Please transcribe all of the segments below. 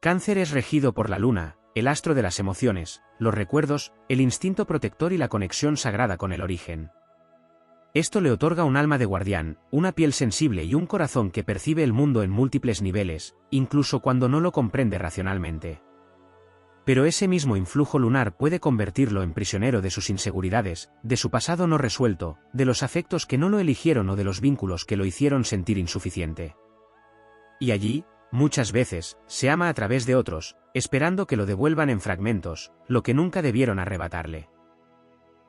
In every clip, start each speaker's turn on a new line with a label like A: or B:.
A: Cáncer es regido por la luna, el astro de las emociones, los recuerdos, el instinto protector y la conexión sagrada con el origen. Esto le otorga un alma de guardián, una piel sensible y un corazón que percibe el mundo en múltiples niveles, incluso cuando no lo comprende racionalmente. Pero ese mismo influjo lunar puede convertirlo en prisionero de sus inseguridades, de su pasado no resuelto, de los afectos que no lo eligieron o de los vínculos que lo hicieron sentir insuficiente. Y allí, muchas veces, se ama a través de otros, esperando que lo devuelvan en fragmentos, lo que nunca debieron arrebatarle.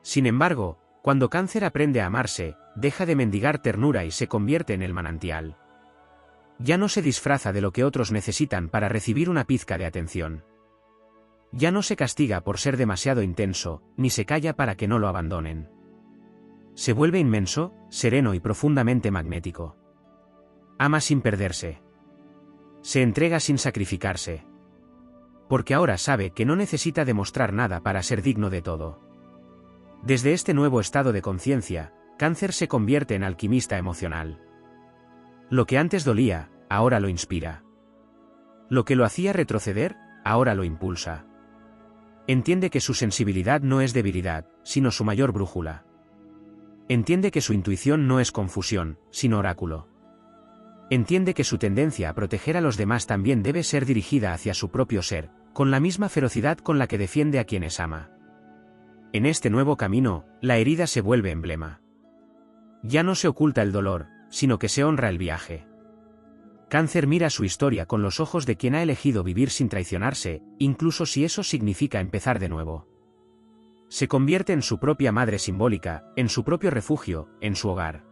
A: Sin embargo, cuando Cáncer aprende a amarse, deja de mendigar ternura y se convierte en el manantial. Ya no se disfraza de lo que otros necesitan para recibir una pizca de atención. Ya no se castiga por ser demasiado intenso, ni se calla para que no lo abandonen. Se vuelve inmenso, sereno y profundamente magnético. Ama sin perderse. Se entrega sin sacrificarse. Porque ahora sabe que no necesita demostrar nada para ser digno de todo. Desde este nuevo estado de conciencia, Cáncer se convierte en alquimista emocional. Lo que antes dolía, ahora lo inspira. Lo que lo hacía retroceder, ahora lo impulsa. Entiende que su sensibilidad no es debilidad, sino su mayor brújula. Entiende que su intuición no es confusión, sino oráculo. Entiende que su tendencia a proteger a los demás también debe ser dirigida hacia su propio ser, con la misma ferocidad con la que defiende a quienes ama. En este nuevo camino, la herida se vuelve emblema. Ya no se oculta el dolor, sino que se honra el viaje. Cáncer mira su historia con los ojos de quien ha elegido vivir sin traicionarse, incluso si eso significa empezar de nuevo. Se convierte en su propia madre simbólica, en su propio refugio, en su hogar.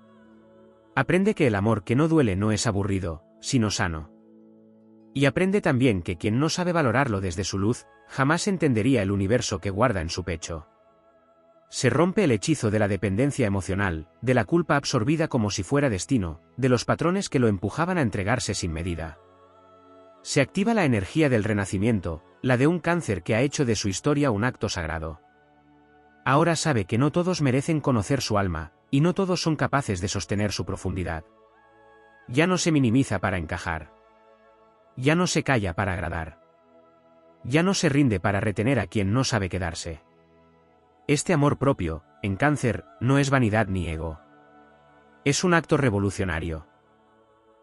A: Aprende que el amor que no duele no es aburrido, sino sano. Y aprende también que quien no sabe valorarlo desde su luz, jamás entendería el universo que guarda en su pecho. Se rompe el hechizo de la dependencia emocional, de la culpa absorbida como si fuera destino, de los patrones que lo empujaban a entregarse sin medida. Se activa la energía del renacimiento, la de un Cáncer que ha hecho de su historia un acto sagrado. Ahora sabe que no todos merecen conocer su alma, y no todos son capaces de sostener su profundidad. Ya no se minimiza para encajar. Ya no se calla para agradar. Ya no se rinde para retener a quien no sabe quedarse. Este amor propio, en Cáncer, no es vanidad ni ego. Es un acto revolucionario.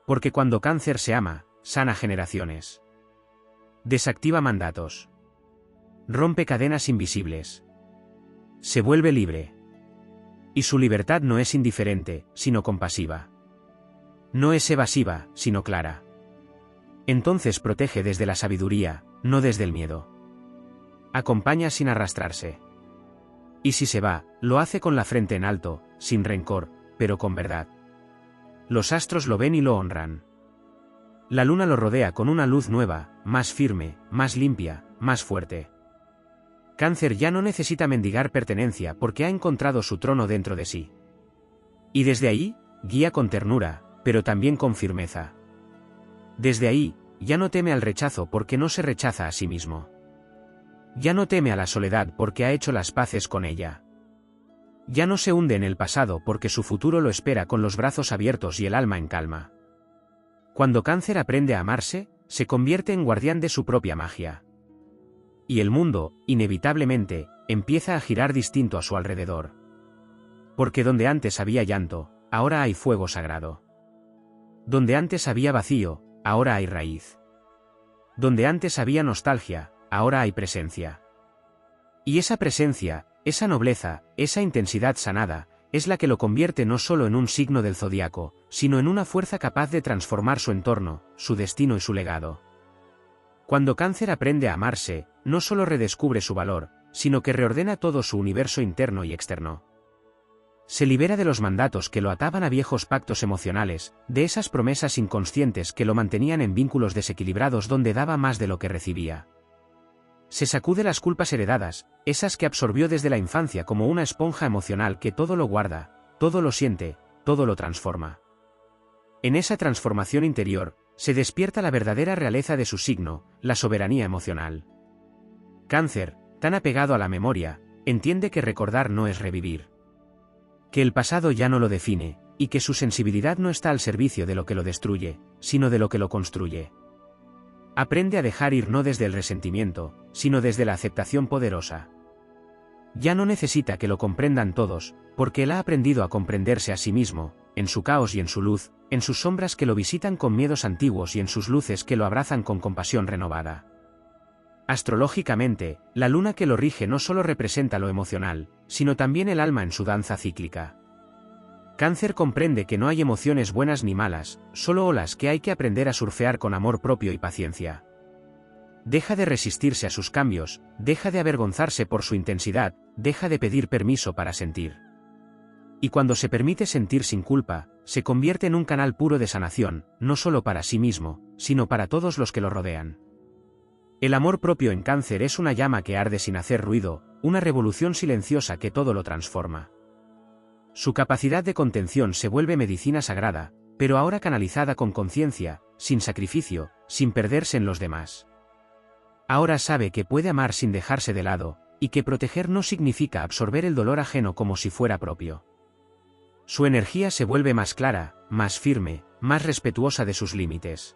A: Porque cuando Cáncer se ama, sana generaciones. Desactiva mandatos. Rompe cadenas invisibles. Se vuelve libre. Y su libertad no es indiferente, sino compasiva. No es evasiva, sino clara. Entonces protege desde la sabiduría, no desde el miedo. Acompaña sin arrastrarse. Y si se va, lo hace con la frente en alto, sin rencor, pero con verdad. Los astros lo ven y lo honran. La luna lo rodea con una luz nueva, más firme, más limpia, más fuerte. Cáncer ya no necesita mendigar pertenencia porque ha encontrado su trono dentro de sí. Y desde ahí, guía con ternura, pero también con firmeza. Desde ahí, ya no teme al rechazo porque no se rechaza a sí mismo. Ya no teme a la soledad porque ha hecho las paces con ella. Ya no se hunde en el pasado porque su futuro lo espera con los brazos abiertos y el alma en calma. Cuando Cáncer aprende a amarse, se convierte en guardián de su propia magia. Y el mundo, inevitablemente, empieza a girar distinto a su alrededor. Porque donde antes había llanto, ahora hay fuego sagrado. Donde antes había vacío, ahora hay raíz. Donde antes había nostalgia, ahora hay presencia. Y esa presencia, esa nobleza, esa intensidad sanada, es la que lo convierte no solo en un signo del zodiaco, sino en una fuerza capaz de transformar su entorno, su destino y su legado. Cuando Cáncer aprende a amarse, no solo redescubre su valor, sino que reordena todo su universo interno y externo. Se libera de los mandatos que lo ataban a viejos pactos emocionales, de esas promesas inconscientes que lo mantenían en vínculos desequilibrados donde daba más de lo que recibía. Se sacude las culpas heredadas, esas que absorbió desde la infancia como una esponja emocional que todo lo guarda, todo lo siente, todo lo transforma. En esa transformación interior, se despierta la verdadera realeza de su signo, la soberanía emocional. Cáncer, tan apegado a la memoria, entiende que recordar no es revivir. Que el pasado ya no lo define, y que su sensibilidad no está al servicio de lo que lo destruye, sino de lo que lo construye. Aprende a dejar ir no desde el resentimiento, sino desde la aceptación poderosa. Ya no necesita que lo comprendan todos, porque él ha aprendido a comprenderse a sí mismo, en su caos y en su luz, en sus sombras que lo visitan con miedos antiguos y en sus luces que lo abrazan con compasión renovada. Astrológicamente, la luna que lo rige no solo representa lo emocional, sino también el alma en su danza cíclica. Cáncer comprende que no hay emociones buenas ni malas, solo olas que hay que aprender a surfear con amor propio y paciencia. Deja de resistirse a sus cambios, deja de avergonzarse por su intensidad, deja de pedir permiso para sentir. Y cuando se permite sentir sin culpa, se convierte en un canal puro de sanación, no solo para sí mismo, sino para todos los que lo rodean. El amor propio en Cáncer es una llama que arde sin hacer ruido, una revolución silenciosa que todo lo transforma. Su capacidad de contención se vuelve medicina sagrada, pero ahora canalizada con conciencia, sin sacrificio, sin perderse en los demás. Ahora sabe que puede amar sin dejarse de lado, y que proteger no significa absorber el dolor ajeno como si fuera propio. Su energía se vuelve más clara, más firme, más respetuosa de sus límites.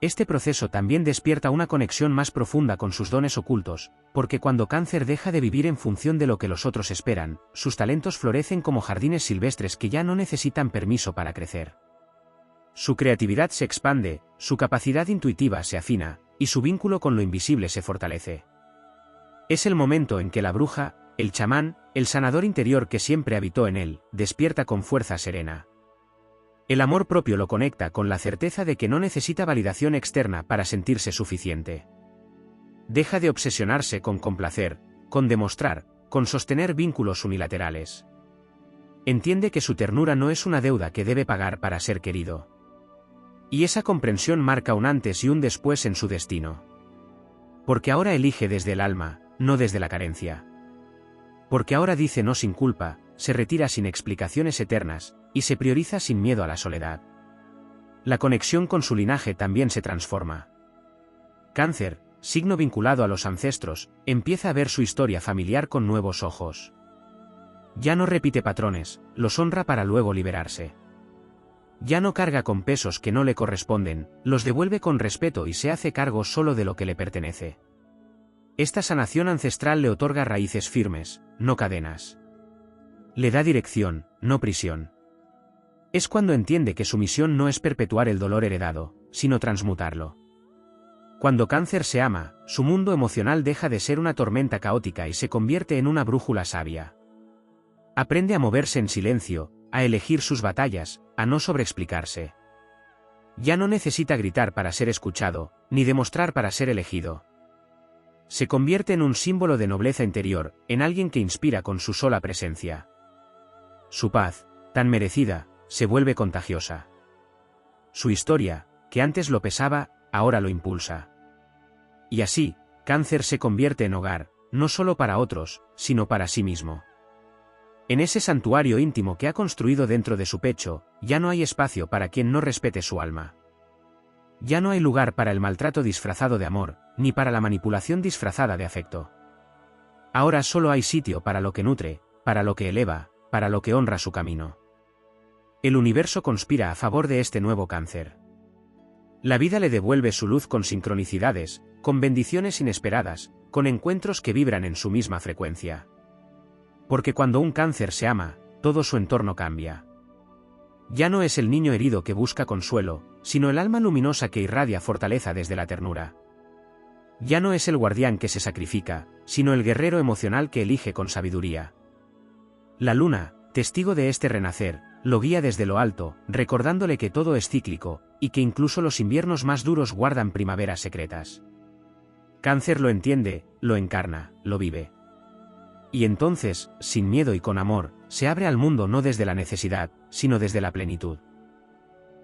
A: Este proceso también despierta una conexión más profunda con sus dones ocultos, porque cuando Cáncer deja de vivir en función de lo que los otros esperan, sus talentos florecen como jardines silvestres que ya no necesitan permiso para crecer. Su creatividad se expande, su capacidad intuitiva se afina, y su vínculo con lo invisible se fortalece. Es el momento en que la bruja, el chamán, el sanador interior que siempre habitó en él, despierta con fuerza serena. El amor propio lo conecta con la certeza de que no necesita validación externa para sentirse suficiente. Deja de obsesionarse con complacer, con demostrar, con sostener vínculos unilaterales. Entiende que su ternura no es una deuda que debe pagar para ser querido. Y esa comprensión marca un antes y un después en su destino. Porque ahora elige desde el alma, no desde la carencia. Porque ahora dice no sin culpa, se retira sin explicaciones eternas, y se prioriza sin miedo a la soledad. La conexión con su linaje también se transforma. Cáncer, signo vinculado a los ancestros, empieza a ver su historia familiar con nuevos ojos. Ya no repite patrones, los honra para luego liberarse. Ya no carga con pesos que no le corresponden, los devuelve con respeto y se hace cargo solo de lo que le pertenece. Esta sanación ancestral le otorga raíces firmes, no cadenas. Le da dirección, no prisión. Es cuando entiende que su misión no es perpetuar el dolor heredado, sino transmutarlo. Cuando Cáncer se ama, su mundo emocional deja de ser una tormenta caótica y se convierte en una brújula sabia. Aprende a moverse en silencio, a elegir sus batallas, a no sobreexplicarse. Ya no necesita gritar para ser escuchado, ni demostrar para ser elegido. Se convierte en un símbolo de nobleza interior, en alguien que inspira con su sola presencia. Su paz, tan merecida, se vuelve contagiosa. Su historia, que antes lo pesaba, ahora lo impulsa. Y así, Cáncer se convierte en hogar, no solo para otros, sino para sí mismo. En ese santuario íntimo que ha construido dentro de su pecho, ya no hay espacio para quien no respete su alma. Ya no hay lugar para el maltrato disfrazado de amor, ni para la manipulación disfrazada de afecto. Ahora solo hay sitio para lo que nutre, para lo que eleva, para lo que honra su camino. El universo conspira a favor de este nuevo Cáncer. La vida le devuelve su luz con sincronicidades, con bendiciones inesperadas, con encuentros que vibran en su misma frecuencia. Porque cuando un Cáncer se ama, todo su entorno cambia. Ya no es el niño herido que busca consuelo, sino el alma luminosa que irradia fortaleza desde la ternura. Ya no es el guardián que se sacrifica, sino el guerrero emocional que elige con sabiduría. La luna, testigo de este renacer, lo guía desde lo alto, recordándole que todo es cíclico, y que incluso los inviernos más duros guardan primaveras secretas. Cáncer lo entiende, lo encarna, lo vive. Y entonces, sin miedo y con amor, se abre al mundo no desde la necesidad, sino desde la plenitud.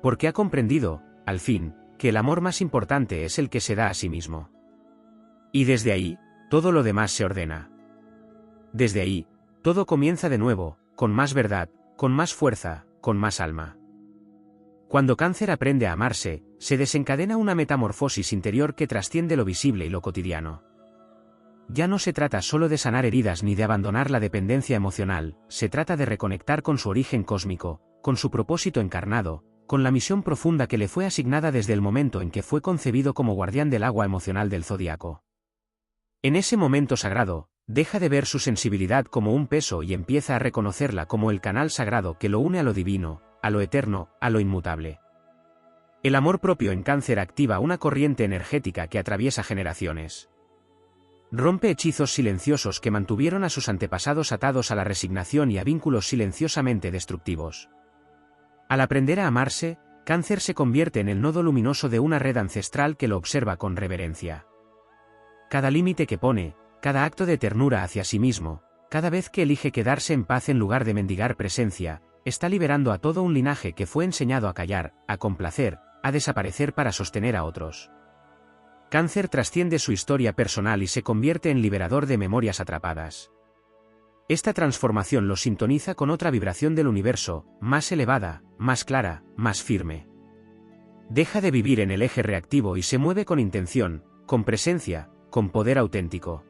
A: Porque ha comprendido, al fin, que el amor más importante es el que se da a sí mismo. Y desde ahí, todo lo demás se ordena. Desde ahí, todo comienza de nuevo, con más verdad, con más fuerza, con más alma. Cuando Cáncer aprende a amarse, se desencadena una metamorfosis interior que trasciende lo visible y lo cotidiano. Ya no se trata solo de sanar heridas ni de abandonar la dependencia emocional, se trata de reconectar con su origen cósmico, con su propósito encarnado, con la misión profunda que le fue asignada desde el momento en que fue concebido como guardián del agua emocional del zodiaco. En ese momento sagrado, deja de ver su sensibilidad como un peso y empieza a reconocerla como el canal sagrado que lo une a lo divino, a lo eterno, a lo inmutable. El amor propio en Cáncer activa una corriente energética que atraviesa generaciones. Rompe hechizos silenciosos que mantuvieron a sus antepasados atados a la resignación y a vínculos silenciosamente destructivos. Al aprender a amarse, Cáncer se convierte en el nodo luminoso de una red ancestral que lo observa con reverencia. Cada límite que pone, cada acto de ternura hacia sí mismo, cada vez que elige quedarse en paz en lugar de mendigar presencia, está liberando a todo un linaje que fue enseñado a callar, a complacer, a desaparecer para sostener a otros. Cáncer trasciende su historia personal y se convierte en liberador de memorias atrapadas. Esta transformación lo sintoniza con otra vibración del universo, más elevada, más clara, más firme. Deja de vivir en el eje reactivo y se mueve con intención, con presencia, con poder auténtico.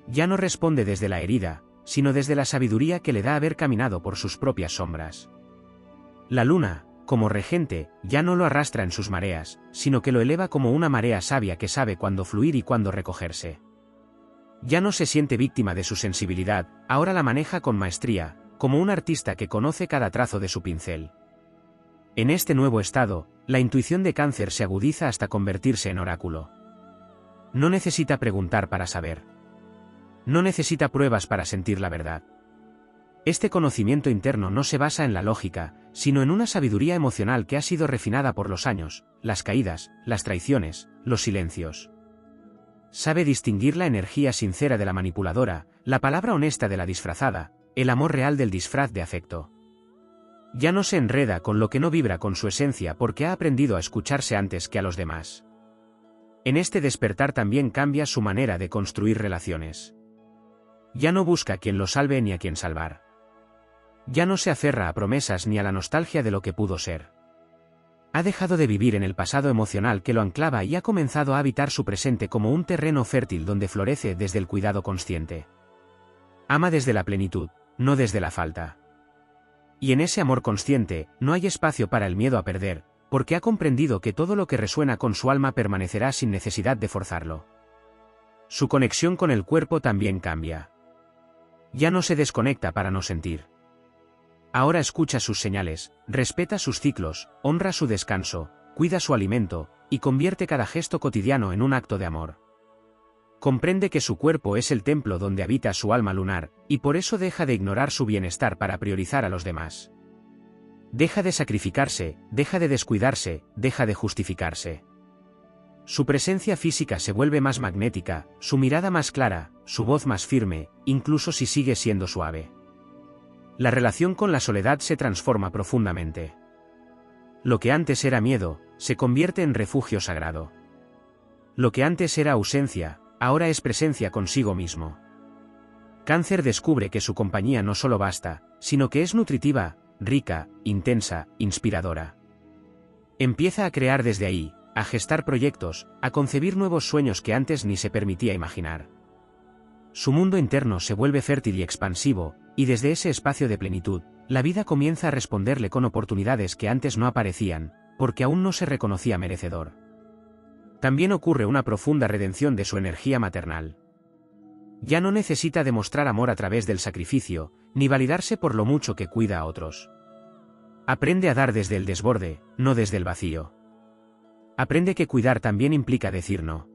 A: Ya no responde desde la herida, sino desde la sabiduría que le da haber caminado por sus propias sombras. La luna, como regente, ya no lo arrastra en sus mareas, sino que lo eleva como una marea sabia que sabe cuándo fluir y cuándo recogerse. Ya no se siente víctima de su sensibilidad, ahora la maneja con maestría, como un artista que conoce cada trazo de su pincel. En este nuevo estado, la intuición de Cáncer se agudiza hasta convertirse en oráculo. No necesita preguntar para saber. No necesita pruebas para sentir la verdad. Este conocimiento interno no se basa en la lógica, sino en una sabiduría emocional que ha sido refinada por los años, las caídas, las traiciones, los silencios. Sabe distinguir la energía sincera de la manipuladora, la palabra honesta de la disfrazada, el amor real del disfraz de afecto. Ya no se enreda con lo que no vibra con su esencia porque ha aprendido a escucharse antes que a los demás. En este despertar también cambia su manera de construir relaciones. Ya no busca a quien lo salve ni a quien salvar. Ya no se aferra a promesas ni a la nostalgia de lo que pudo ser. Ha dejado de vivir en el pasado emocional que lo anclaba y ha comenzado a habitar su presente como un terreno fértil donde florece desde el cuidado consciente. Ama desde la plenitud, no desde la falta. Y en ese amor consciente, no hay espacio para el miedo a perder, porque ha comprendido que todo lo que resuena con su alma permanecerá sin necesidad de forzarlo. Su conexión con el cuerpo también cambia. Ya no se desconecta para no sentir. Ahora escucha sus señales, respeta sus ciclos, honra su descanso, cuida su alimento, y convierte cada gesto cotidiano en un acto de amor. Comprende que su cuerpo es el templo donde habita su alma lunar, y por eso deja de ignorar su bienestar para priorizar a los demás. Deja de sacrificarse, deja de descuidarse, deja de justificarse. Su presencia física se vuelve más magnética, su mirada más clara, su voz más firme, incluso si sigue siendo suave. La relación con la soledad se transforma profundamente. Lo que antes era miedo, se convierte en refugio sagrado. Lo que antes era ausencia, ahora es presencia consigo mismo. Cáncer descubre que su compañía no solo basta, sino que es nutritiva, rica, intensa, inspiradora. Empieza a crear desde ahí, a gestar proyectos, a concebir nuevos sueños que antes ni se permitía imaginar. Su mundo interno se vuelve fértil y expansivo, y desde ese espacio de plenitud, la vida comienza a responderle con oportunidades que antes no aparecían, porque aún no se reconocía merecedor. También ocurre una profunda redención de su energía maternal. Ya no necesita demostrar amor a través del sacrificio, ni validarse por lo mucho que cuida a otros. Aprende a dar desde el desborde, no desde el vacío. Aprende que cuidar también implica decir no.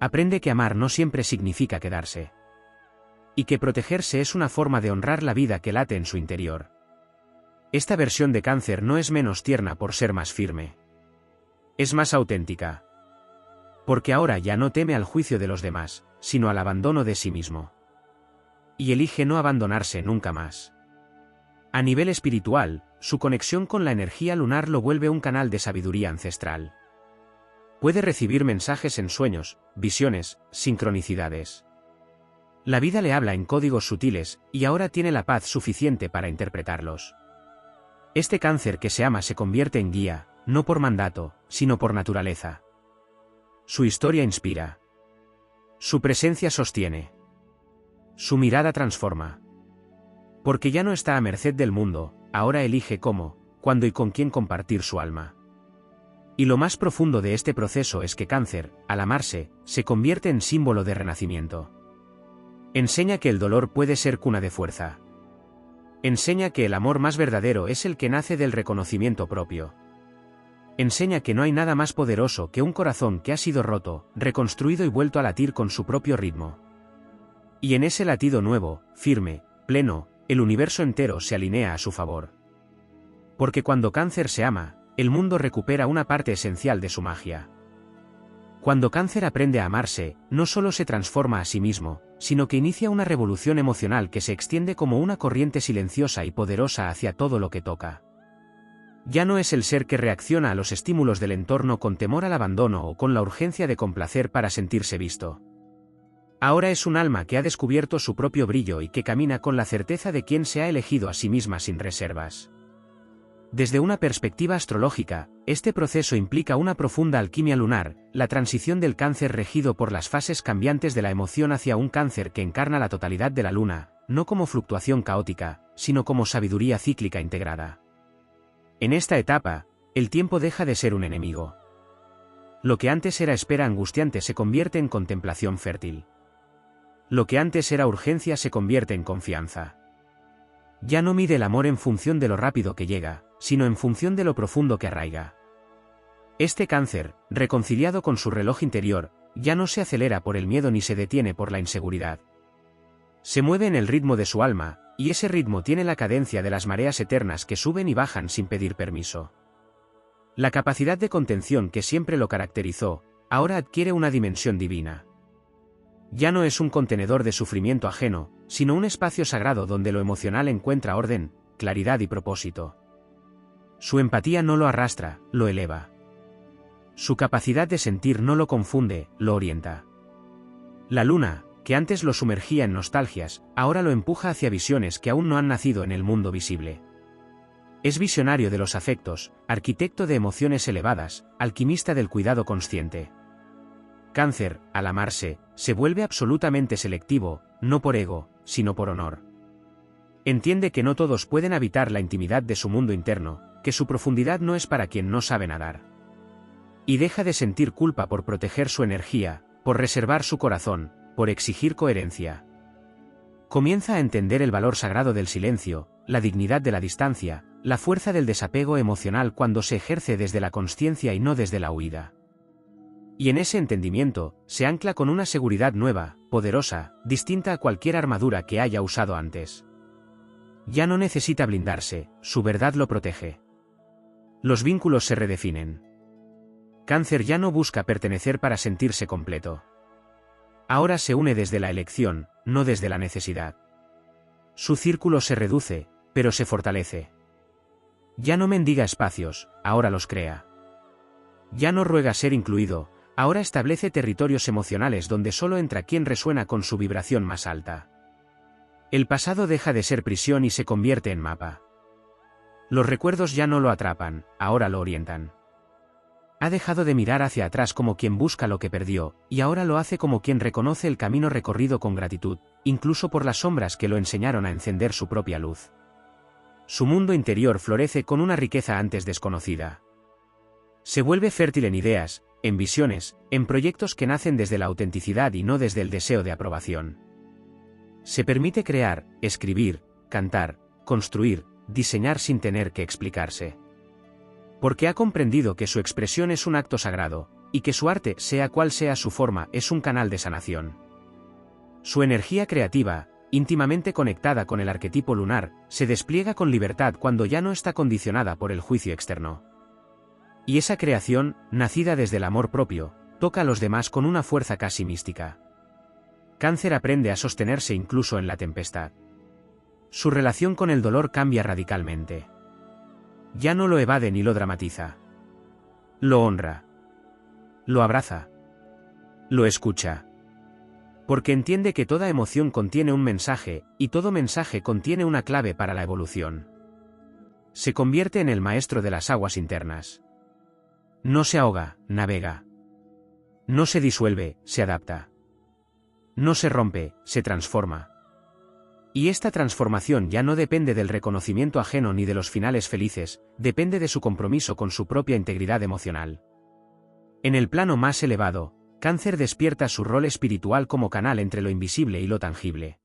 A: Aprende que amar no siempre significa quedarse. Y que protegerse es una forma de honrar la vida que late en su interior. Esta versión de Cáncer no es menos tierna por ser más firme. Es más auténtica. Porque ahora ya no teme al juicio de los demás, sino al abandono de sí mismo. Y elige no abandonarse nunca más. A nivel espiritual, su conexión con la energía lunar lo vuelve un canal de sabiduría ancestral. Puede recibir mensajes en sueños, visiones, sincronicidades. La vida le habla en códigos sutiles, y ahora tiene la paz suficiente para interpretarlos. Este Cáncer que se ama se convierte en guía, no por mandato, sino por naturaleza. Su historia inspira. Su presencia sostiene. Su mirada transforma. Porque ya no está a merced del mundo, ahora elige cómo, cuándo y con quién compartir su alma. Y lo más profundo de este proceso es que Cáncer, al amarse, se convierte en símbolo de renacimiento. Enseña que el dolor puede ser cuna de fuerza. Enseña que el amor más verdadero es el que nace del reconocimiento propio. Enseña que no hay nada más poderoso que un corazón que ha sido roto, reconstruido y vuelto a latir con su propio ritmo. Y en ese latido nuevo, firme, pleno, el universo entero se alinea a su favor. Porque cuando Cáncer se ama, el mundo recupera una parte esencial de su magia. Cuando Cáncer aprende a amarse, no solo se transforma a sí mismo, sino que inicia una revolución emocional que se extiende como una corriente silenciosa y poderosa hacia todo lo que toca. Ya no es el ser que reacciona a los estímulos del entorno con temor al abandono o con la urgencia de complacer para sentirse visto. Ahora es un alma que ha descubierto su propio brillo y que camina con la certeza de quien se ha elegido a sí misma sin reservas. Desde una perspectiva astrológica, este proceso implica una profunda alquimia lunar, la transición del Cáncer regido por las fases cambiantes de la emoción hacia un Cáncer que encarna la totalidad de la luna, no como fluctuación caótica, sino como sabiduría cíclica integrada. En esta etapa, el tiempo deja de ser un enemigo. Lo que antes era espera angustiante se convierte en contemplación fértil. Lo que antes era urgencia se convierte en confianza. Ya no mide el amor en función de lo rápido que llega, sino en función de lo profundo que arraiga. Este Cáncer, reconciliado con su reloj interior, ya no se acelera por el miedo ni se detiene por la inseguridad. Se mueve en el ritmo de su alma, y ese ritmo tiene la cadencia de las mareas eternas que suben y bajan sin pedir permiso. La capacidad de contención que siempre lo caracterizó, ahora adquiere una dimensión divina. Ya no es un contenedor de sufrimiento ajeno, sino un espacio sagrado donde lo emocional encuentra orden, claridad y propósito. Su empatía no lo arrastra, lo eleva. Su capacidad de sentir no lo confunde, lo orienta. La luna, que antes lo sumergía en nostalgias, ahora lo empuja hacia visiones que aún no han nacido en el mundo visible. Es visionario de los afectos, arquitecto de emociones elevadas, alquimista del cuidado consciente. Cáncer, al amarse, se vuelve absolutamente selectivo, no por ego, sino por honor. Entiende que no todos pueden habitar la intimidad de su mundo interno, que su profundidad no es para quien no sabe nadar. Y deja de sentir culpa por proteger su energía, por reservar su corazón, por exigir coherencia. Comienza a entender el valor sagrado del silencio, la dignidad de la distancia, la fuerza del desapego emocional cuando se ejerce desde la consciencia y no desde la huida. Y en ese entendimiento, se ancla con una seguridad nueva, poderosa, distinta a cualquier armadura que haya usado antes. Ya no necesita blindarse, su verdad lo protege. Los vínculos se redefinen. Cáncer ya no busca pertenecer para sentirse completo. Ahora se une desde la elección, no desde la necesidad. Su círculo se reduce, pero se fortalece. Ya no mendiga espacios, ahora los crea. Ya no ruega ser incluido, ahora establece territorios emocionales donde solo entra quien resuena con su vibración más alta. El pasado deja de ser prisión y se convierte en mapa. Los recuerdos ya no lo atrapan, ahora lo orientan. Ha dejado de mirar hacia atrás como quien busca lo que perdió, y ahora lo hace como quien reconoce el camino recorrido con gratitud, incluso por las sombras que lo enseñaron a encender su propia luz. Su mundo interior florece con una riqueza antes desconocida. Se vuelve fértil en ideas, en visiones, en proyectos que nacen desde la autenticidad y no desde el deseo de aprobación. Se permite crear, escribir, cantar, construir, diseñar sin tener que explicarse. Porque ha comprendido que su expresión es un acto sagrado, y que su arte, sea cual sea su forma, es un canal de sanación. Su energía creativa, íntimamente conectada con el arquetipo lunar, se despliega con libertad cuando ya no está condicionada por el juicio externo. Y esa creación, nacida desde el amor propio, toca a los demás con una fuerza casi mística. Cáncer aprende a sostenerse incluso en la tempestad. Su relación con el dolor cambia radicalmente. Ya no lo evade ni lo dramatiza. Lo honra. Lo abraza. Lo escucha. Porque entiende que toda emoción contiene un mensaje, y todo mensaje contiene una clave para la evolución. Se convierte en el maestro de las aguas internas. No se ahoga, navega. No se disuelve, se adapta. No se rompe, se transforma. Y esta transformación ya no depende del reconocimiento ajeno ni de los finales felices, depende de su compromiso con su propia integridad emocional. En el plano más elevado, Cáncer despierta su rol espiritual como canal entre lo invisible y lo tangible.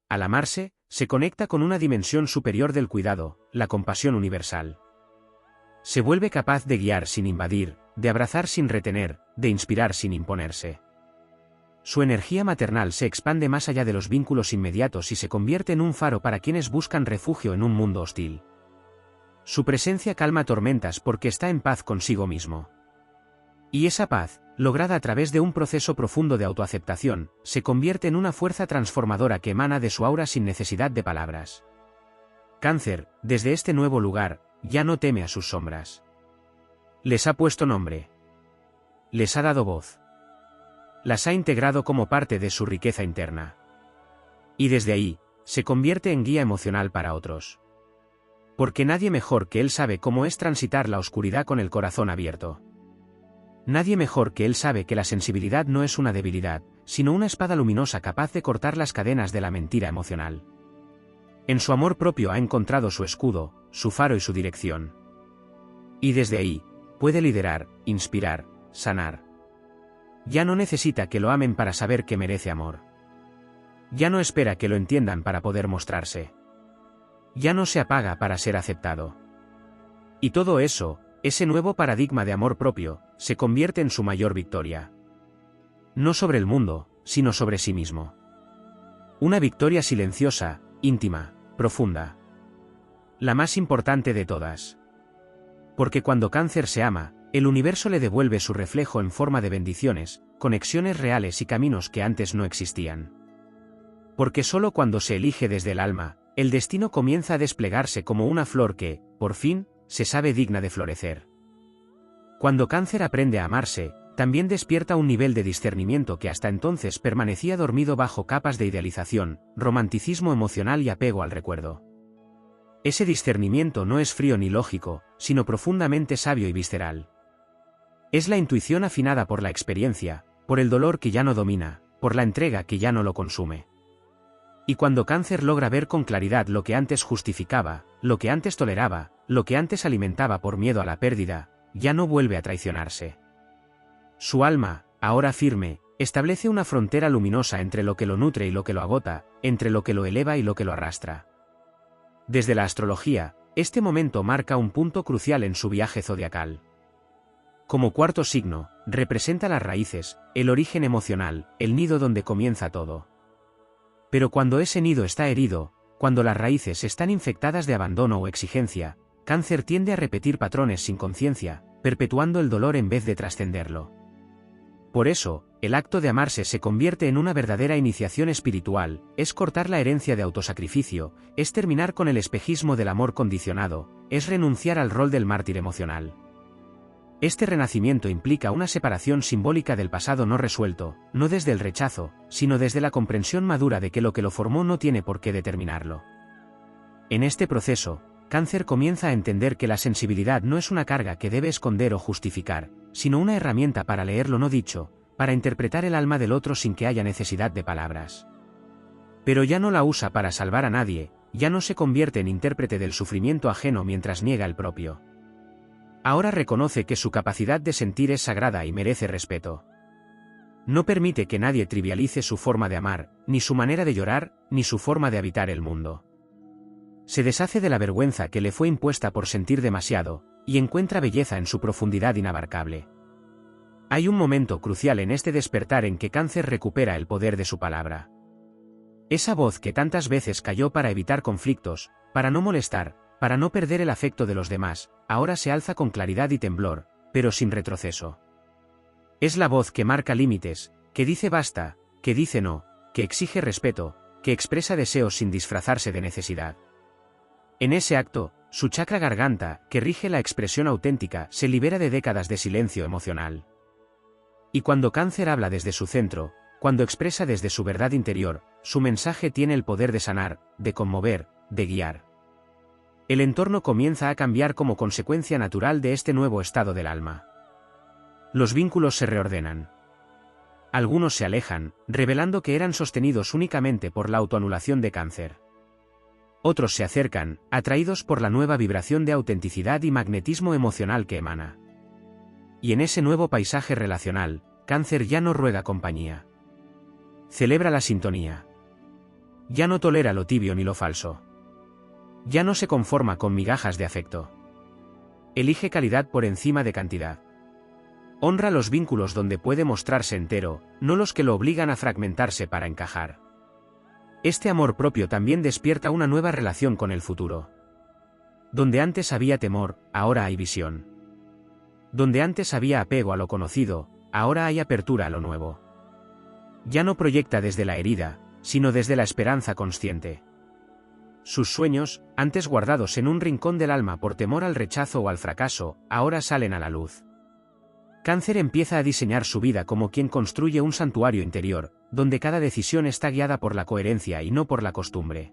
A: Al amarse, se conecta con una dimensión superior del cuidado, la compasión universal. Se vuelve capaz de guiar sin invadir, de abrazar sin retener, de inspirar sin imponerse. Su energía maternal se expande más allá de los vínculos inmediatos y se convierte en un faro para quienes buscan refugio en un mundo hostil. Su presencia calma tormentas porque está en paz consigo mismo. Y esa paz, lograda a través de un proceso profundo de autoaceptación, se convierte en una fuerza transformadora que emana de su aura sin necesidad de palabras. Cáncer, desde este nuevo lugar, ya no teme a sus sombras. Les ha puesto nombre. Les ha dado voz. Las ha integrado como parte de su riqueza interna. Y desde ahí, se convierte en guía emocional para otros. Porque nadie mejor que él sabe cómo es transitar la oscuridad con el corazón abierto. Nadie mejor que él sabe que la sensibilidad no es una debilidad, sino una espada luminosa capaz de cortar las cadenas de la mentira emocional. En su amor propio ha encontrado su escudo, su faro y su dirección. Y desde ahí, puede liderar, inspirar, sanar. Ya no necesita que lo amen para saber que merece amor. Ya no espera que lo entiendan para poder mostrarse. Ya no se apaga para ser aceptado. Y todo eso, ese nuevo paradigma de amor propio, se convierte en su mayor victoria. No sobre el mundo, sino sobre sí mismo. Una victoria silenciosa, íntima, profunda. La más importante de todas. Porque cuando Cáncer se ama, el universo le devuelve su reflejo en forma de bendiciones, conexiones reales y caminos que antes no existían. Porque solo cuando se elige desde el alma, el destino comienza a desplegarse como una flor que, por fin, se sabe digna de florecer. Cuando Cáncer aprende a amarse, también despierta un nivel de discernimiento que hasta entonces permanecía dormido bajo capas de idealización, romanticismo emocional y apego al recuerdo. Ese discernimiento no es frío ni lógico, sino profundamente sabio y visceral. Es la intuición afinada por la experiencia, por el dolor que ya no domina, por la entrega que ya no lo consume. Y cuando Cáncer logra ver con claridad lo que antes justificaba, lo que antes toleraba, lo que antes alimentaba por miedo a la pérdida, ya no vuelve a traicionarse. Su alma, ahora firme, establece una frontera luminosa entre lo que lo nutre y lo que lo agota, entre lo que lo eleva y lo que lo arrastra. Desde la astrología, este momento marca un punto crucial en su viaje zodiacal. Como cuarto signo, representa las raíces, el origen emocional, el nido donde comienza todo. Pero cuando ese nido está herido, cuando las raíces están infectadas de abandono o exigencia, Cáncer tiende a repetir patrones sin conciencia, perpetuando el dolor en vez de trascenderlo. Por eso, el acto de amarse se convierte en una verdadera iniciación espiritual, es cortar la herencia de autosacrificio, es terminar con el espejismo del amor condicionado, es renunciar al rol del mártir emocional. Este renacimiento implica una separación simbólica del pasado no resuelto, no desde el rechazo, sino desde la comprensión madura de que lo formó no tiene por qué determinarlo. En este proceso, Cáncer comienza a entender que la sensibilidad no es una carga que debe esconder o justificar, sino una herramienta para leer lo no dicho, para interpretar el alma del otro sin que haya necesidad de palabras. Pero ya no la usa para salvar a nadie, ya no se convierte en intérprete del sufrimiento ajeno mientras niega el propio. Ahora reconoce que su capacidad de sentir es sagrada y merece respeto. No permite que nadie trivialice su forma de amar, ni su manera de llorar, ni su forma de habitar el mundo. Se deshace de la vergüenza que le fue impuesta por sentir demasiado, y encuentra belleza en su profundidad inabarcable. Hay un momento crucial en este despertar en que Cáncer recupera el poder de su palabra. Esa voz que tantas veces calló para evitar conflictos, para no molestar, para no perder el afecto de los demás, ahora se alza con claridad y temblor, pero sin retroceso. Es la voz que marca límites, que dice basta, que dice no, que exige respeto, que expresa deseos sin disfrazarse de necesidad. En ese acto, su chakra garganta, que rige la expresión auténtica, se libera de décadas de silencio emocional. Y cuando Cáncer habla desde su centro, cuando expresa desde su verdad interior, su mensaje tiene el poder de sanar, de conmover, de guiar. El entorno comienza a cambiar como consecuencia natural de este nuevo estado del alma. Los vínculos se reordenan. Algunos se alejan, revelando que eran sostenidos únicamente por la autoanulación de Cáncer. Otros se acercan, atraídos por la nueva vibración de autenticidad y magnetismo emocional que emana. Y en ese nuevo paisaje relacional, Cáncer ya no ruega compañía. Celebra la sintonía. Ya no tolera lo tibio ni lo falso. Ya no se conforma con migajas de afecto. Elige calidad por encima de cantidad. Honra los vínculos donde puede mostrarse entero, no los que lo obligan a fragmentarse para encajar. Este amor propio también despierta una nueva relación con el futuro. Donde antes había temor, ahora hay visión. Donde antes había apego a lo conocido, ahora hay apertura a lo nuevo. Ya no proyecta desde la herida, sino desde la esperanza consciente. Sus sueños, antes guardados en un rincón del alma por temor al rechazo o al fracaso, ahora salen a la luz. Cáncer empieza a diseñar su vida como quien construye un santuario interior, donde cada decisión está guiada por la coherencia y no por la costumbre.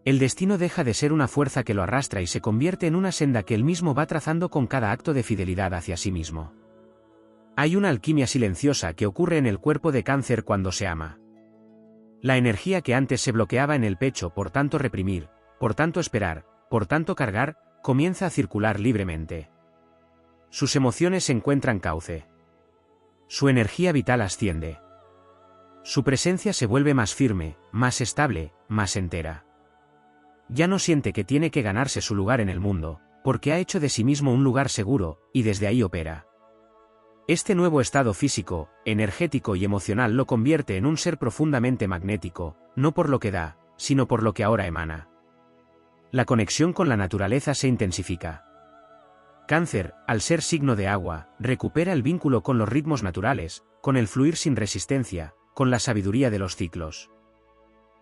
A: El destino deja de ser una fuerza que lo arrastra y se convierte en una senda que él mismo va trazando con cada acto de fidelidad hacia sí mismo. Hay una alquimia silenciosa que ocurre en el cuerpo de Cáncer cuando se ama. La energía que antes se bloqueaba en el pecho por tanto reprimir, por tanto esperar, por tanto cargar, comienza a circular libremente. Sus emociones encuentran cauce. Su energía vital asciende. Su presencia se vuelve más firme, más estable, más entera. Ya no siente que tiene que ganarse su lugar en el mundo, porque ha hecho de sí mismo un lugar seguro, y desde ahí opera. Este nuevo estado físico, energético y emocional lo convierte en un ser profundamente magnético, no por lo que da, sino por lo que ahora emana. La conexión con la naturaleza se intensifica. Cáncer, al ser signo de agua, recupera el vínculo con los ritmos naturales, con el fluir sin resistencia, con la sabiduría de los ciclos.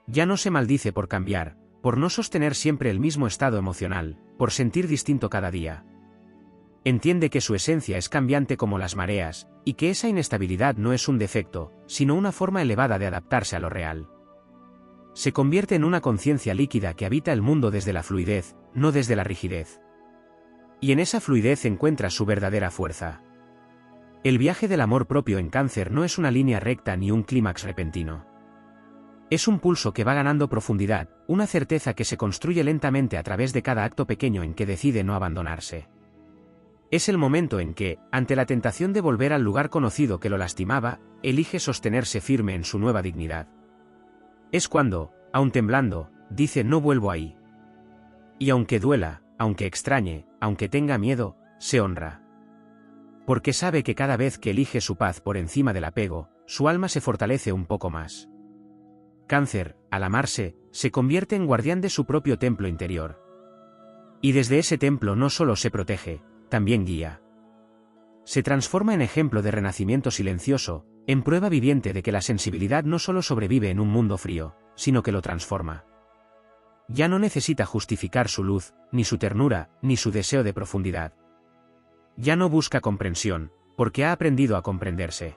A: Ya no se maldice por cambiar, por no sostener siempre el mismo estado emocional, por sentir distinto cada día. Entiende que su esencia es cambiante como las mareas, y que esa inestabilidad no es un defecto, sino una forma elevada de adaptarse a lo real. Se convierte en una conciencia líquida que habita el mundo desde la fluidez, no desde la rigidez. Y en esa fluidez encuentra su verdadera fuerza. El viaje del amor propio en Cáncer no es una línea recta ni un clímax repentino. Es un pulso que va ganando profundidad, una certeza que se construye lentamente a través de cada acto pequeño en que decide no abandonarse. Es el momento en que, ante la tentación de volver al lugar conocido que lo lastimaba, elige sostenerse firme en su nueva dignidad. Es cuando, aun temblando, dice no vuelvo ahí. Y aunque duela, aunque extrañe, aunque tenga miedo, se honra. Porque sabe que cada vez que elige su paz por encima del apego, su alma se fortalece un poco más. Cáncer, al amarse, se convierte en guardián de su propio templo interior. Y desde ese templo no solo se protege, también guía. Se transforma en ejemplo de renacimiento silencioso, en prueba viviente de que la sensibilidad no solo sobrevive en un mundo frío, sino que lo transforma. Ya no necesita justificar su luz, ni su ternura, ni su deseo de profundidad. Ya no busca comprensión, porque ha aprendido a comprenderse.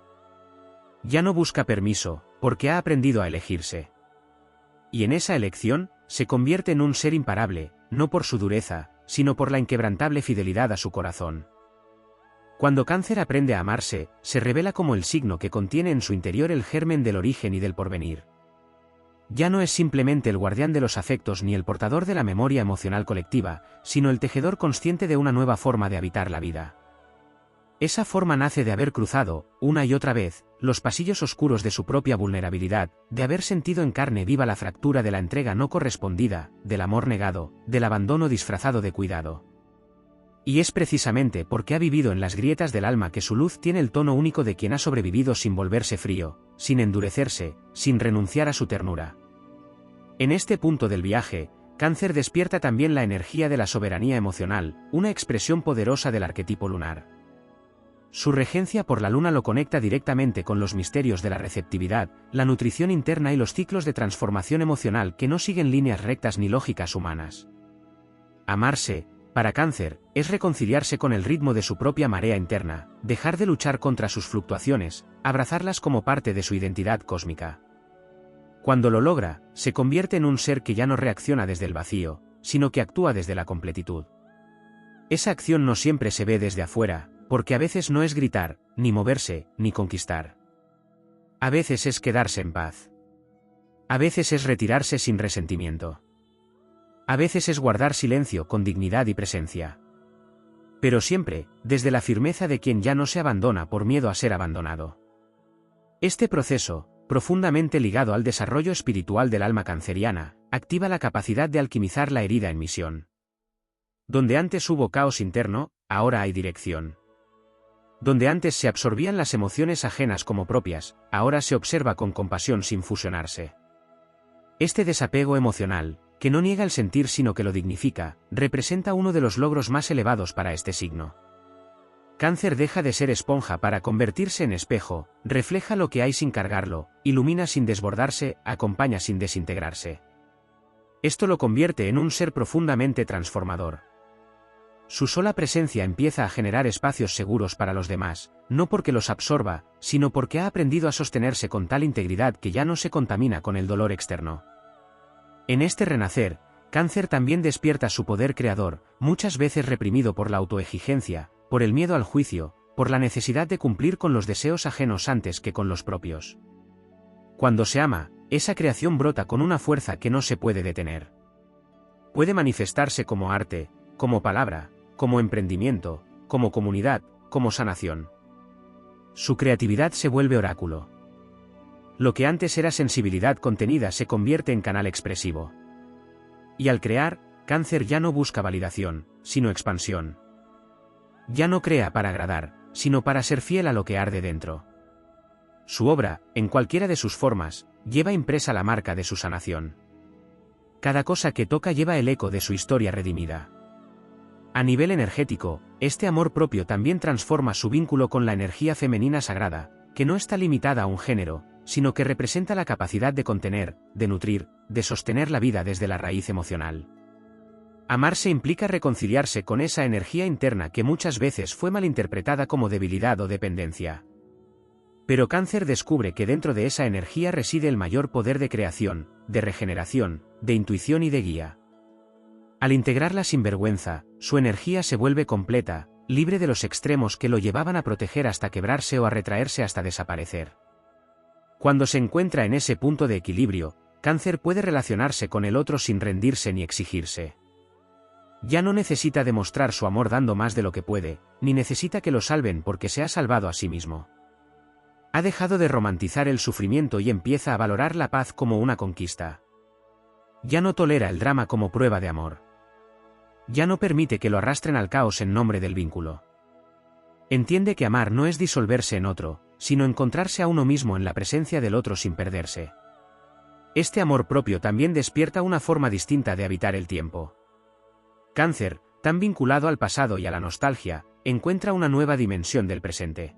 A: Ya no busca permiso, porque ha aprendido a elegirse. Y en esa elección, se convierte en un ser imparable, no por su dureza, sino por la inquebrantable fidelidad a su corazón. Cuando Cáncer aprende a amarse, se revela como el signo que contiene en su interior el germen del origen y del porvenir. Ya no es simplemente el guardián de los afectos ni el portador de la memoria emocional colectiva, sino el tejedor consciente de una nueva forma de habitar la vida. Esa forma nace de haber cruzado, una y otra vez, los pasillos oscuros de su propia vulnerabilidad, de haber sentido en carne viva la fractura de la entrega no correspondida, del amor negado, del abandono disfrazado de cuidado. Y es precisamente porque ha vivido en las grietas del alma que su luz tiene el tono único de quien ha sobrevivido sin volverse frío, sin endurecerse, sin renunciar a su ternura. En este punto del viaje, Cáncer despierta también la energía de la soberanía emocional, una expresión poderosa del arquetipo lunar. Su regencia por la luna lo conecta directamente con los misterios de la receptividad, la nutrición interna y los ciclos de transformación emocional que no siguen líneas rectas ni lógicas humanas. Amarse, para Cáncer, es reconciliarse con el ritmo de su propia marea interna, dejar de luchar contra sus fluctuaciones, abrazarlas como parte de su identidad cósmica. Cuando lo logra, se convierte en un ser que ya no reacciona desde el vacío, sino que actúa desde la completitud. Esa acción no siempre se ve desde afuera, porque a veces no es gritar, ni moverse, ni conquistar. A veces es quedarse en paz. A veces es retirarse sin resentimiento. A veces es guardar silencio con dignidad y presencia. Pero siempre, desde la firmeza de quien ya no se abandona por miedo a ser abandonado. Este proceso, profundamente ligado al desarrollo espiritual del alma canceriana, activa la capacidad de alquimizar la herida en misión. Donde antes hubo caos interno, ahora hay dirección. Donde antes se absorbían las emociones ajenas como propias, ahora se observa con compasión sin fusionarse. Este desapego emocional, que no niega el sentir sino que lo dignifica, representa uno de los logros más elevados para este signo. Cáncer deja de ser esponja para convertirse en espejo, refleja lo que hay sin cargarlo, ilumina sin desbordarse, acompaña sin desintegrarse. Esto lo convierte en un ser profundamente transformador. Su sola presencia empieza a generar espacios seguros para los demás, no porque los absorba, sino porque ha aprendido a sostenerse con tal integridad que ya no se contamina con el dolor externo. En este renacer, Cáncer también despierta su poder creador, muchas veces reprimido por la autoexigencia, por el miedo al juicio, por la necesidad de cumplir con los deseos ajenos antes que con los propios. Cuando se ama, esa creación brota con una fuerza que no se puede detener. Puede manifestarse como arte, como palabra, como emprendimiento, como comunidad, como sanación. Su creatividad se vuelve oráculo. Lo que antes era sensibilidad contenida se convierte en canal expresivo. Y al crear, Cáncer ya no busca validación, sino expansión. Ya no crea para agradar, sino para ser fiel a lo que arde dentro. Su obra, en cualquiera de sus formas, lleva impresa la marca de su sanación. Cada cosa que toca lleva el eco de su historia redimida. A nivel energético, este amor propio también transforma su vínculo con la energía femenina sagrada, que no está limitada a un género, sino que representa la capacidad de contener, de nutrir, de sostener la vida desde la raíz emocional. Amarse implica reconciliarse con esa energía interna que muchas veces fue malinterpretada como debilidad o dependencia. Pero Cáncer descubre que dentro de esa energía reside el mayor poder de creación, de regeneración, de intuición y de guía. Al integrarla sin vergüenza, su energía se vuelve completa, libre de los extremos que lo llevaban a proteger hasta quebrarse o a retraerse hasta desaparecer. Cuando se encuentra en ese punto de equilibrio, Cáncer puede relacionarse con el otro sin rendirse ni exigirse. Ya no necesita demostrar su amor dando más de lo que puede, ni necesita que lo salven porque se ha salvado a sí mismo. Ha dejado de romantizar el sufrimiento y empieza a valorar la paz como una conquista. Ya no tolera el drama como prueba de amor. Ya no permite que lo arrastren al caos en nombre del vínculo. Entiende que amar no es disolverse en otro, sino encontrarse a uno mismo en la presencia del otro sin perderse. Este amor propio también despierta una forma distinta de habitar el tiempo. Cáncer, tan vinculado al pasado y a la nostalgia, encuentra una nueva dimensión del presente.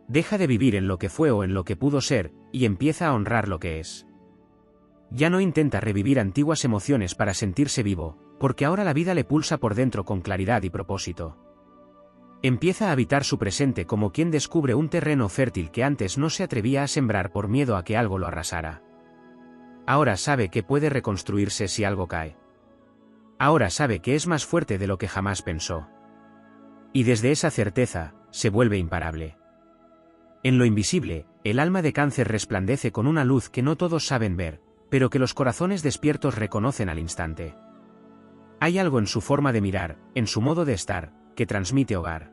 A: Deja de vivir en lo que fue o en lo que pudo ser, y empieza a honrar lo que es. Ya no intenta revivir antiguas emociones para sentirse vivo, porque ahora la vida le pulsa por dentro con claridad y propósito. Empieza a habitar su presente como quien descubre un terreno fértil que antes no se atrevía a sembrar por miedo a que algo lo arrasara. Ahora sabe que puede reconstruirse si algo cae. Ahora sabe que es más fuerte de lo que jamás pensó. Y desde esa certeza, se vuelve imparable. En lo invisible, el alma de Cáncer resplandece con una luz que no todos saben ver, pero que los corazones despiertos reconocen al instante. Hay algo en su forma de mirar, en su modo de estar, que transmite hogar.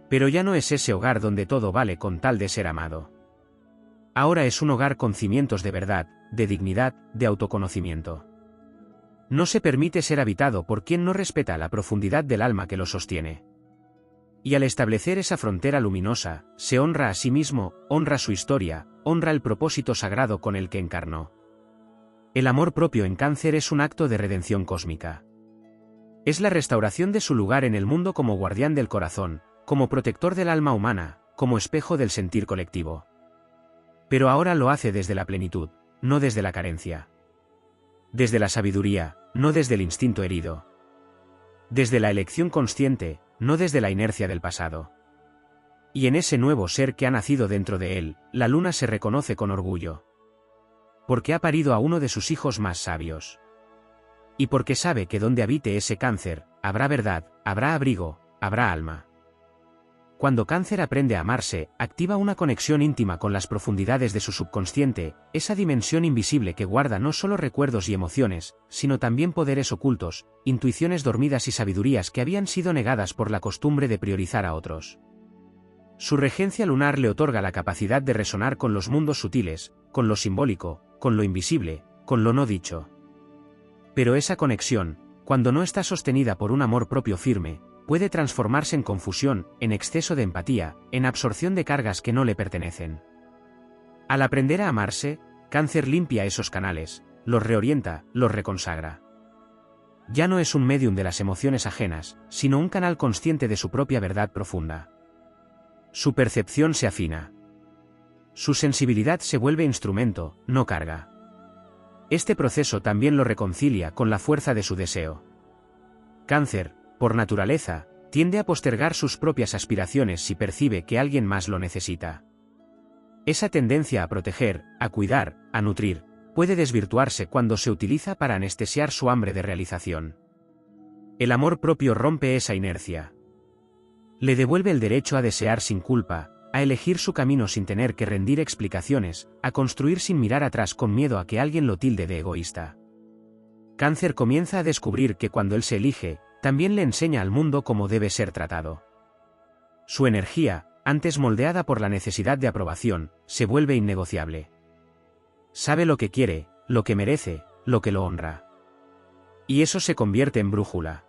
A: Pero ya no es ese hogar donde todo vale con tal de ser amado. Ahora es un hogar con cimientos de verdad, de dignidad, de autoconocimiento. No se permite ser habitado por quien no respeta la profundidad del alma que lo sostiene. Y al establecer esa frontera luminosa, se honra a sí mismo, honra su historia, honra el propósito sagrado con el que encarnó. El amor propio en Cáncer es un acto de redención cósmica. Es la restauración de su lugar en el mundo como guardián del corazón, como protector del alma humana, como espejo del sentir colectivo. Pero ahora lo hace desde la plenitud, no desde la carencia. Desde la sabiduría, no desde el instinto herido. Desde la elección consciente, no desde la inercia del pasado. Y en ese nuevo ser que ha nacido dentro de él, la luna se reconoce con orgullo. Porque ha parido a uno de sus hijos más sabios. Y porque sabe que donde habite ese Cáncer, habrá verdad, habrá abrigo, habrá alma. Cuando Cáncer aprende a amarse, activa una conexión íntima con las profundidades de su subconsciente, esa dimensión invisible que guarda no solo recuerdos y emociones, sino también poderes ocultos, intuiciones dormidas y sabidurías que habían sido negadas por la costumbre de priorizar a otros. Su regencia lunar le otorga la capacidad de resonar con los mundos sutiles, con lo simbólico, con lo invisible, con lo no dicho. Pero esa conexión, cuando no está sostenida por un amor propio firme, puede transformarse en confusión, en exceso de empatía, en absorción de cargas que no le pertenecen. Al aprender a amarse, Cáncer limpia esos canales, los reorienta, los reconsagra. Ya no es un médium de las emociones ajenas, sino un canal consciente de su propia verdad profunda. Su percepción se afina. Su sensibilidad se vuelve instrumento, no carga. Este proceso también lo reconcilia con la fuerza de su deseo. Cáncer, por naturaleza, tiende a postergar sus propias aspiraciones si percibe que alguien más lo necesita. Esa tendencia a proteger, a cuidar, a nutrir, puede desvirtuarse cuando se utiliza para anestesiar su hambre de realización. El amor propio rompe esa inercia. Le devuelve el derecho a desear sin culpa, a elegir su camino sin tener que rendir explicaciones, a construir sin mirar atrás con miedo a que alguien lo tilde de egoísta. Cáncer comienza a descubrir que cuando él se elige, también le enseña al mundo cómo debe ser tratado. Su energía, antes moldeada por la necesidad de aprobación, se vuelve innegociable. Sabe lo que quiere, lo que merece, lo que lo honra. Y eso se convierte en brújula.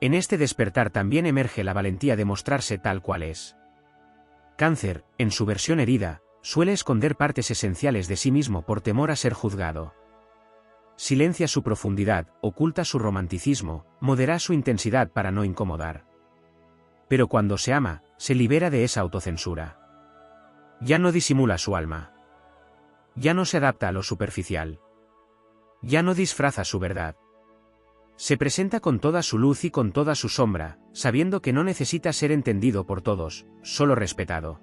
A: En este despertar también emerge la valentía de mostrarse tal cual es. Cáncer, en su versión herida, suele esconder partes esenciales de sí mismo por temor a ser juzgado. Silencia su profundidad, oculta su romanticismo, modera su intensidad para no incomodar. Pero cuando se ama, se libera de esa autocensura. Ya no disimula su alma. Ya no se adapta a lo superficial. Ya no disfraza su verdad. Se presenta con toda su luz y con toda su sombra, sabiendo que no necesita ser entendido por todos, solo respetado.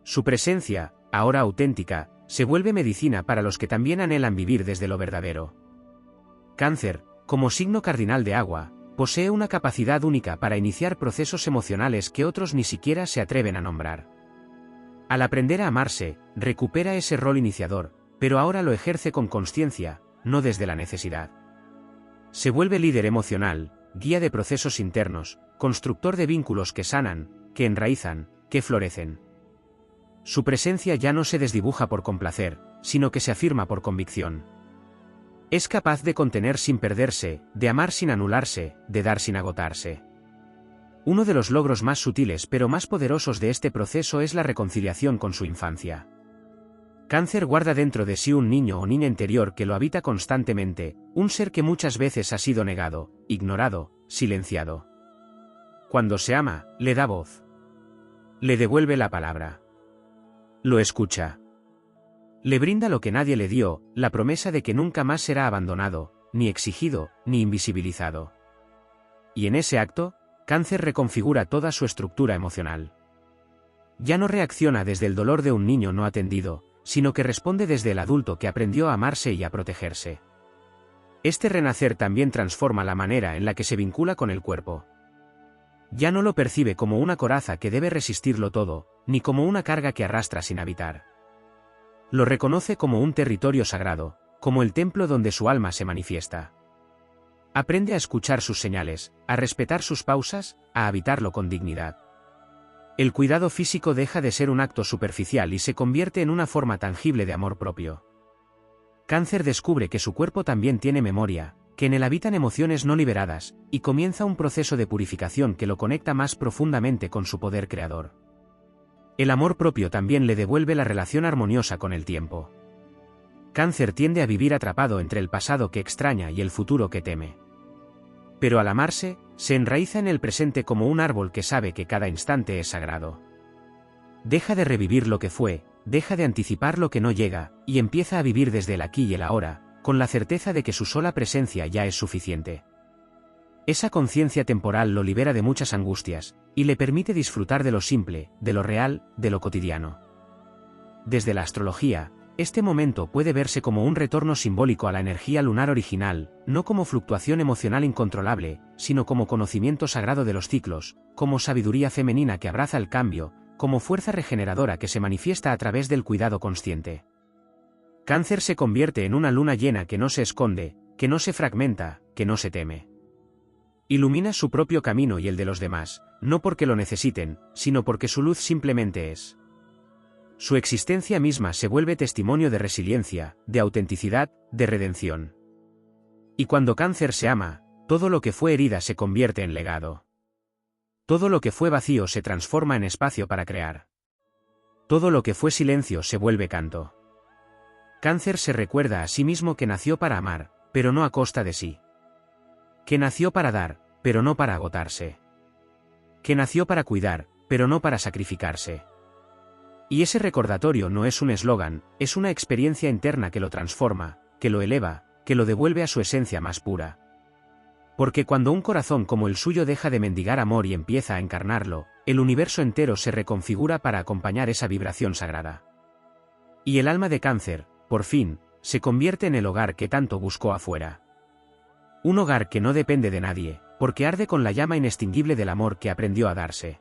A: Su presencia, ahora auténtica, se vuelve medicina para los que también anhelan vivir desde lo verdadero. Cáncer, como signo cardinal de agua, posee una capacidad única para iniciar procesos emocionales que otros ni siquiera se atreven a nombrar. Al aprender a amarse, recupera ese rol iniciador, pero ahora lo ejerce con consciencia, no desde la necesidad. Se vuelve líder emocional, guía de procesos internos, constructor de vínculos que sanan, que enraizan, que florecen. Su presencia ya no se desdibuja por complacer, sino que se afirma por convicción. Es capaz de contener sin perderse, de amar sin anularse, de dar sin agotarse. Uno de los logros más sutiles pero más poderosos de este proceso es la reconciliación con su infancia. Cáncer guarda dentro de sí un niño o niña interior que lo habita constantemente, un ser que muchas veces ha sido negado, ignorado, silenciado. Cuando se ama, le da voz. Le devuelve la palabra. Lo escucha. Le brinda lo que nadie le dio, la promesa de que nunca más será abandonado, ni exigido, ni invisibilizado. Y en ese acto, Cáncer reconfigura toda su estructura emocional. Ya no reacciona desde el dolor de un niño no atendido, sino que responde desde el adulto que aprendió a amarse y a protegerse. Este renacer también transforma la manera en la que se vincula con el cuerpo. Ya no lo percibe como una coraza que debe resistirlo todo, ni como una carga que arrastra sin habitar. Lo reconoce como un territorio sagrado, como el templo donde su alma se manifiesta. Aprende a escuchar sus señales, a respetar sus pausas, a habitarlo con dignidad. El cuidado físico deja de ser un acto superficial y se convierte en una forma tangible de amor propio. Cáncer descubre que su cuerpo también tiene memoria, que en él habitan emociones no liberadas, y comienza un proceso de purificación que lo conecta más profundamente con su poder creador. El amor propio también le devuelve la relación armoniosa con el tiempo. Cáncer tiende a vivir atrapado entre el pasado que extraña y el futuro que teme. Pero al amarse, se enraiza en el presente como un árbol que sabe que cada instante es sagrado. Deja de revivir lo que fue, deja de anticipar lo que no llega, y empieza a vivir desde el aquí y el ahora, con la certeza de que su sola presencia ya es suficiente. Esa conciencia temporal lo libera de muchas angustias, y le permite disfrutar de lo simple, de lo real, de lo cotidiano. Desde la astrología, Este momento puede verse como un retorno simbólico a la energía lunar original, no como fluctuación emocional incontrolable, sino como conocimiento sagrado de los ciclos, como sabiduría femenina que abraza el cambio, como fuerza regeneradora que se manifiesta a través del cuidado consciente. Cáncer se convierte en una luna llena que no se esconde, que no se fragmenta, que no se teme. Ilumina su propio camino y el de los demás, no porque lo necesiten, sino porque su luz simplemente es. Su existencia misma se vuelve testimonio de resiliencia, de autenticidad, de redención. Y cuando Cáncer se ama, todo lo que fue herida se convierte en legado. Todo lo que fue vacío se transforma en espacio para crear. Todo lo que fue silencio se vuelve canto. Cáncer se recuerda a sí mismo que nació para amar, pero no a costa de sí. Que nació para dar, pero no para agotarse. Que nació para cuidar, pero no para sacrificarse. Y ese recordatorio no es un eslogan, es una experiencia interna que lo transforma, que lo eleva, que lo devuelve a su esencia más pura. Porque cuando un corazón como el suyo deja de mendigar amor y empieza a encarnarlo, el universo entero se reconfigura para acompañar esa vibración sagrada. Y el alma de Cáncer, por fin, se convierte en el hogar que tanto buscó afuera. Un hogar que no depende de nadie, porque arde con la llama inextinguible del amor que aprendió a darse.